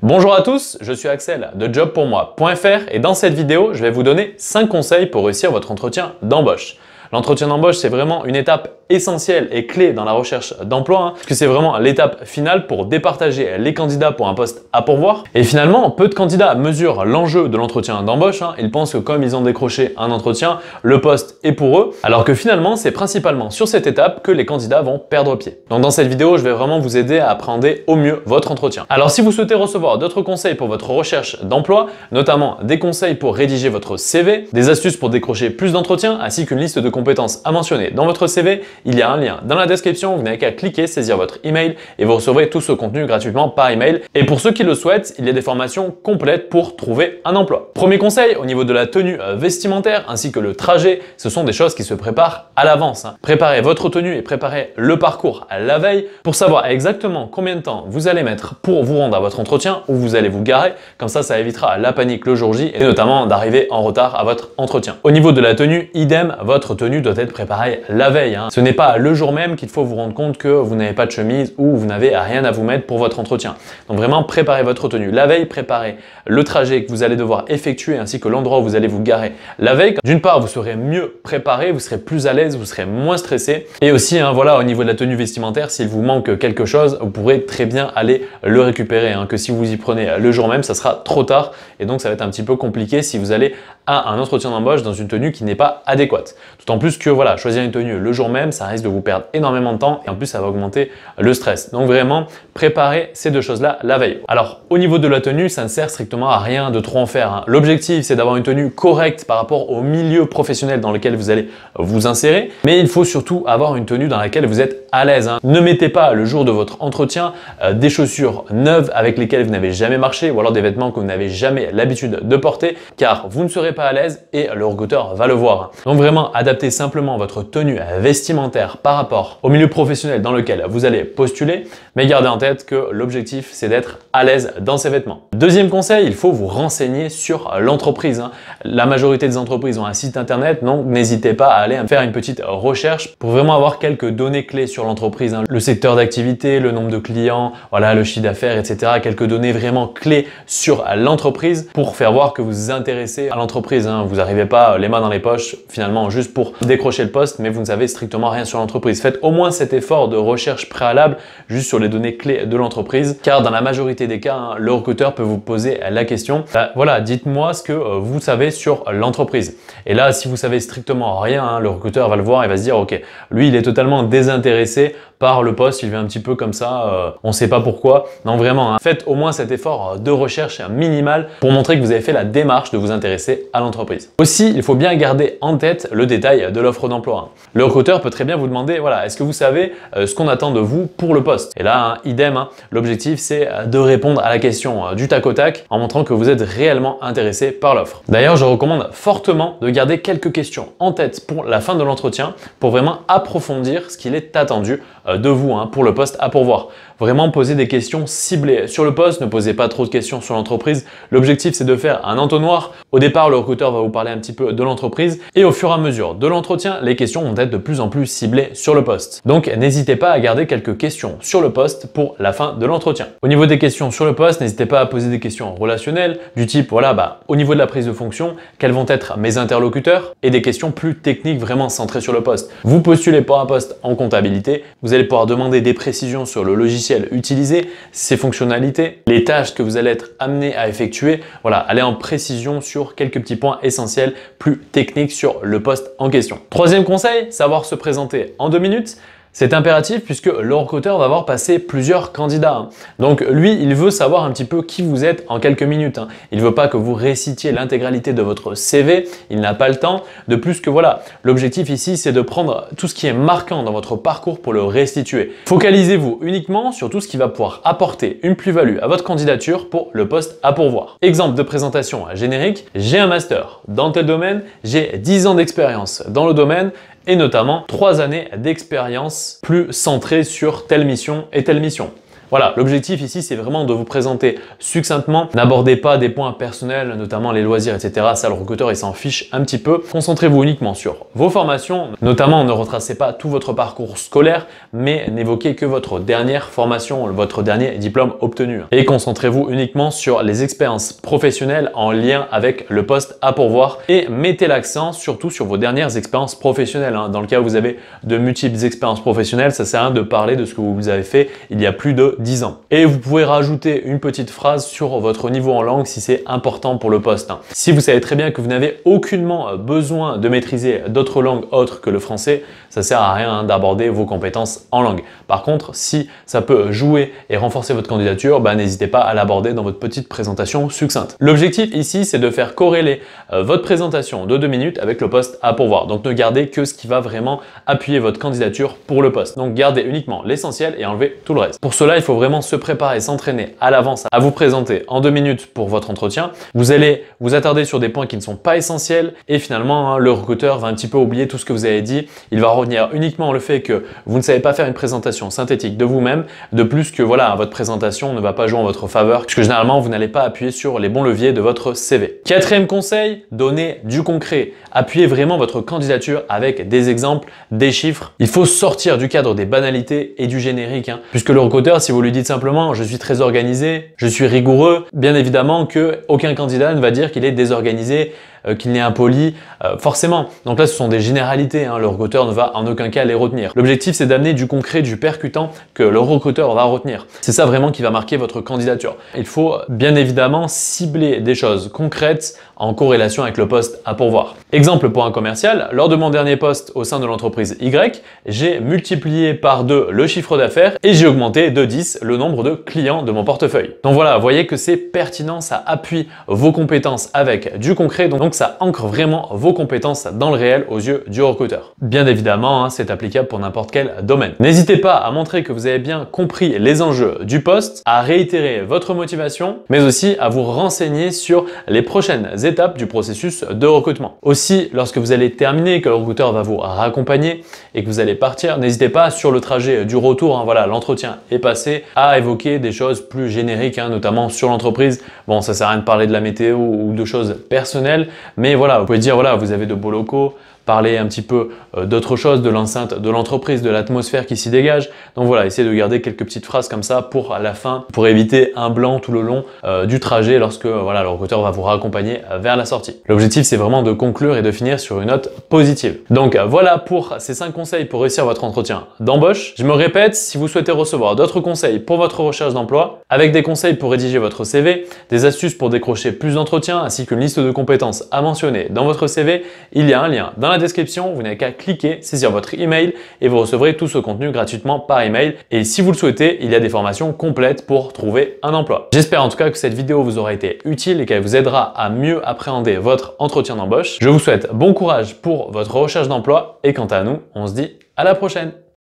Bonjour à tous, je suis Axel de jobpourmoi.fr et dans cette vidéo, je vais vous donner 5 conseils pour réussir votre entretien d'embauche. L'entretien d'embauche, c'est vraiment une étape essentielle et clé dans la recherche d'emploi, parce que c'est vraiment l'étape finale pour départager les candidats pour un poste à pourvoir. Et finalement, peu de candidats mesurent l'enjeu de l'entretien d'embauche. Ils pensent que comme ils ont décroché un entretien, le poste est pour eux, alors que finalement, c'est principalement sur cette étape que les candidats vont perdre pied. Donc dans cette vidéo, je vais vraiment vous aider à appréhender au mieux votre entretien. Alors si vous souhaitez recevoir d'autres conseils pour votre recherche d'emploi, notamment des conseils pour rédiger votre CV, des astuces pour décrocher plus d'entretiens, ainsi qu'une liste de compétences à mentionner dans votre CV, il y a un lien dans la description, vous n'avez qu'à cliquer, saisir votre email et vous recevrez tout ce contenu gratuitement par email. Et pour ceux qui le souhaitent, il y a des formations complètes pour trouver un emploi. Premier conseil, au niveau de la tenue vestimentaire ainsi que le trajet, ce sont des choses qui se préparent à l'avance. Préparez votre tenue et préparez le parcours à la veille pour savoir exactement combien de temps vous allez mettre pour vous rendre à votre entretien, où vous allez vous garer. Comme ça évitera la panique le jour J et notamment d'arriver en retard à votre entretien. Au niveau de la tenue, idem, votre tenue doit être préparée la veille. Ce n'est pas le jour même qu'il faut vous rendre compte que vous n'avez pas de chemise ou vous n'avez rien à vous mettre pour votre entretien. Donc vraiment, préparez votre tenue la veille, préparez le trajet que vous allez devoir effectuer ainsi que l'endroit où vous allez vous garer la veille. D'une part, vous serez mieux préparé, vous serez plus à l'aise, vous serez moins stressé. Et aussi, voilà, au niveau de la tenue vestimentaire, s'il vous manque quelque chose, vous pourrez très bien aller le récupérer. Que si vous y prenez le jour même, ça sera trop tard et donc ça va être un petit peu compliqué si vous allez à un entretien d'embauche dans une tenue qui n'est pas adéquate. D'autant plus que voilà, choisir une tenue le jour même, ça risque de vous perdre énormément de temps et en plus ça va augmenter le stress. Donc vraiment, préparez ces deux choses-là la veille. Alors au niveau de la tenue, ça ne sert strictement à rien de trop en faire. L'objectif, c'est d'avoir une tenue correcte par rapport au milieu professionnel dans lequel vous allez vous insérer, mais il faut surtout avoir une tenue dans laquelle vous êtes à l'aise. Ne mettez pas le jour de votre entretien des chaussures neuves avec lesquelles vous n'avez jamais marché ou alors des vêtements que vous n'avez jamais l'habitude de porter, car vous ne serez pas à l'aise et le recruteur va le voir. Donc vraiment, adaptez simplement votre tenue vestimentaire par rapport au milieu professionnel dans lequel vous allez postuler, mais gardez en tête que l'objectif, c'est d'être à l'aise dans ces vêtements. Deuxième conseil, il faut vous renseigner sur l'entreprise. La majorité des entreprises ont un site internet, donc n'hésitez pas à aller faire une petite recherche pour vraiment avoir quelques données clés sur l'entreprise. Le secteur d'activité, le nombre de clients, voilà, le chiffre d'affaires, etc. Quelques données vraiment clés sur l'entreprise pour faire voir que vous vous intéressez à l'entreprise. Vous n'arrivez pas les mains dans les poches finalement juste pour décrocher le poste, mais vous ne savez strictement rien sur l'entreprise. Faites au moins cet effort de recherche préalable juste sur les données clés de l'entreprise, car dans la majorité des cas, le recruteur peut vous poser la question, voilà, dites-moi ce que vous savez sur l'entreprise. Et là, si vous savez strictement rien, le recruteur va le voir et va se dire, ok, lui, il est totalement désintéressé par le poste, il vient un petit peu comme ça, on ne sait pas pourquoi. Non, vraiment, faites au moins cet effort de recherche minimal pour montrer que vous avez fait la démarche de vous intéresser à l'entreprise. Aussi, il faut bien garder en tête le détail de l'offre d'emploi. Le recruteur peut très bien vous demander, voilà, est-ce que vous savez ce qu'on attend de vous pour le poste? Et là, idem, l'objectif, c'est de répondre à la question du tac au tac en montrant que vous êtes réellement intéressé par l'offre. D'ailleurs, je recommande fortement de garder quelques questions en tête pour la fin de l'entretien pour vraiment approfondir ce qu'il est attendu de vous pour le poste à pourvoir. Vraiment poser des questions ciblées sur le poste, ne posez pas trop de questions sur l'entreprise. L'objectif, c'est de faire un entonnoir. Au départ, le recruteur va vous parler un petit peu de l'entreprise et au fur et à mesure de l'entretien, les questions vont être de plus en plus ciblées sur le poste. Donc, n'hésitez pas à garder quelques questions sur le poste pour la fin de l'entretien. Au niveau des questions sur le poste, n'hésitez pas à poser des questions relationnelles du type, voilà, au niveau de la prise de fonction, quels vont être mes interlocuteurs et des questions plus techniques vraiment centrées sur le poste. Vous postulez pour un poste en comptabilité, vous allez pouvoir demander des précisions sur le logiciel utilisé, ses fonctionnalités, les tâches que vous allez être amené à effectuer. Voilà, aller en précision sur quelques petits points essentiels plus techniques sur le poste en question. Troisième conseil, savoir se présenter en 2 minutes. C'est impératif puisque le recruteur va avoir passé plusieurs candidats. Donc lui, il veut savoir un petit peu qui vous êtes en quelques minutes. Il ne veut pas que vous récitiez l'intégralité de votre CV, il n'a pas le temps. De plus que voilà, l'objectif ici, c'est de prendre tout ce qui est marquant dans votre parcours pour le restituer. Focalisez-vous uniquement sur tout ce qui va pouvoir apporter une plus-value à votre candidature pour le poste à pourvoir. Exemple de présentation générique, j'ai un master dans tel domaine, j'ai 10 ans d'expérience dans le domaine, et notamment 3 années d'expérience plus centrées sur telle mission et telle mission. Voilà, l'objectif ici, c'est vraiment de vous présenter succinctement. N'abordez pas des points personnels, notamment les loisirs, etc. Ça, le recruteur, il s'en fiche un petit peu. Concentrez-vous uniquement sur vos formations. Notamment, ne retracez pas tout votre parcours scolaire, mais n'évoquez que votre dernière formation, votre dernier diplôme obtenu. Et concentrez-vous uniquement sur les expériences professionnelles en lien avec le poste à pourvoir. Et mettez l'accent surtout sur vos dernières expériences professionnelles. Dans le cas où vous avez de multiples expériences professionnelles, ça sert à rien de parler de ce que vous avez fait il y a plus de 10 ans. Et vous pouvez rajouter une petite phrase sur votre niveau en langue si c'est important pour le poste. Si vous savez très bien que vous n'avez aucunement besoin de maîtriser d'autres langues autres que le français, ça sert à rien d'aborder vos compétences en langue. Par contre, si ça peut jouer et renforcer votre candidature, n'hésitez pas à l'aborder dans votre petite présentation succincte. L'objectif ici, c'est de faire corréler votre présentation de 2 minutes avec le poste à pourvoir. Donc ne gardez que ce qui va vraiment appuyer votre candidature pour le poste. Donc gardez uniquement l'essentiel et enlevez tout le reste. Pour cela, il faut vraiment se préparer, s'entraîner à l'avance à vous présenter en 2 minutes pour votre entretien. Vous allez vous attarder sur des points qui ne sont pas essentiels et finalement, le recruteur va un petit peu oublier tout ce que vous avez dit. Il va retenir uniquement le fait que vous ne savez pas faire une présentation synthétique de vous-même, de plus que voilà, votre présentation ne va pas jouer en votre faveur, puisque généralement, vous n'allez pas appuyer sur les bons leviers de votre CV. Quatrième conseil, donnez du concret. Appuyez vraiment votre candidature avec des exemples, des chiffres. Il faut sortir du cadre des banalités et du générique, puisque le recruteur, si vous lui dites simplement « je suis très organisé, je suis rigoureux », bien évidemment qu'aucun candidat ne va dire qu'il est désorganisé, qu'il n'est impoli, forcément. Donc là, ce sont des généralités, le recruteur ne va en aucun cas les retenir. L'objectif, c'est d'amener du concret, du percutant que le recruteur va retenir. C'est ça vraiment qui va marquer votre candidature. Il faut bien évidemment cibler des choses concrètes en corrélation avec le poste à pourvoir. Exemple pour un commercial, lors de mon dernier poste au sein de l'entreprise Y, j'ai multiplié par 2 le chiffre d'affaires et j'ai augmenté de 10 le nombre de clients de mon portefeuille. Donc voilà, vous voyez que c'est pertinent, ça appuie vos compétences avec du concret, donc ça ancre vraiment vos compétences dans le réel aux yeux du recruteur. Bien évidemment, c'est applicable pour n'importe quel domaine. N'hésitez pas à montrer que vous avez bien compris les enjeux du poste, à réitérer votre motivation, mais aussi à vous renseigner sur les prochaines étapes du processus de recrutement. Aussi, lorsque vous allez terminer, que le recruteur va vous raccompagner et que vous allez partir, n'hésitez pas sur le trajet du retour, voilà, l'entretien est passé, à évoquer des choses plus génériques, notamment sur l'entreprise. Bon, ça sert à rien de parler de la météo ou de choses personnelles, mais voilà, vous pouvez dire, voilà, vous avez de beaux locaux, parler un petit peu d'autre chose, de l'enceinte de l'entreprise, de l'atmosphère qui s'y dégage. Donc voilà, essayez de garder quelques petites phrases comme ça pour à la fin, pour éviter un blanc tout le long du trajet lorsque voilà, le recruteur va vous raccompagner vers la sortie. L'objectif, c'est vraiment de conclure et de finir sur une note positive. Donc voilà pour ces 5 conseils pour réussir votre entretien d'embauche. Je me répète, si vous souhaitez recevoir d'autres conseils pour votre recherche d'emploi, avec des conseils pour rédiger votre CV, des astuces pour décrocher plus d'entretiens, ainsi qu'une liste de compétences à mentionner dans votre CV, il y a un lien dans la description, vous n'avez qu'à cliquer, saisir votre email et vous recevrez tout ce contenu gratuitement par email. Et si vous le souhaitez, il y a des formations complètes pour trouver un emploi. J'espère en tout cas que cette vidéo vous aura été utile et qu'elle vous aidera à mieux appréhender votre entretien d'embauche. Je vous souhaite bon courage pour votre recherche d'emploi et quant à nous, on se dit à la prochaine.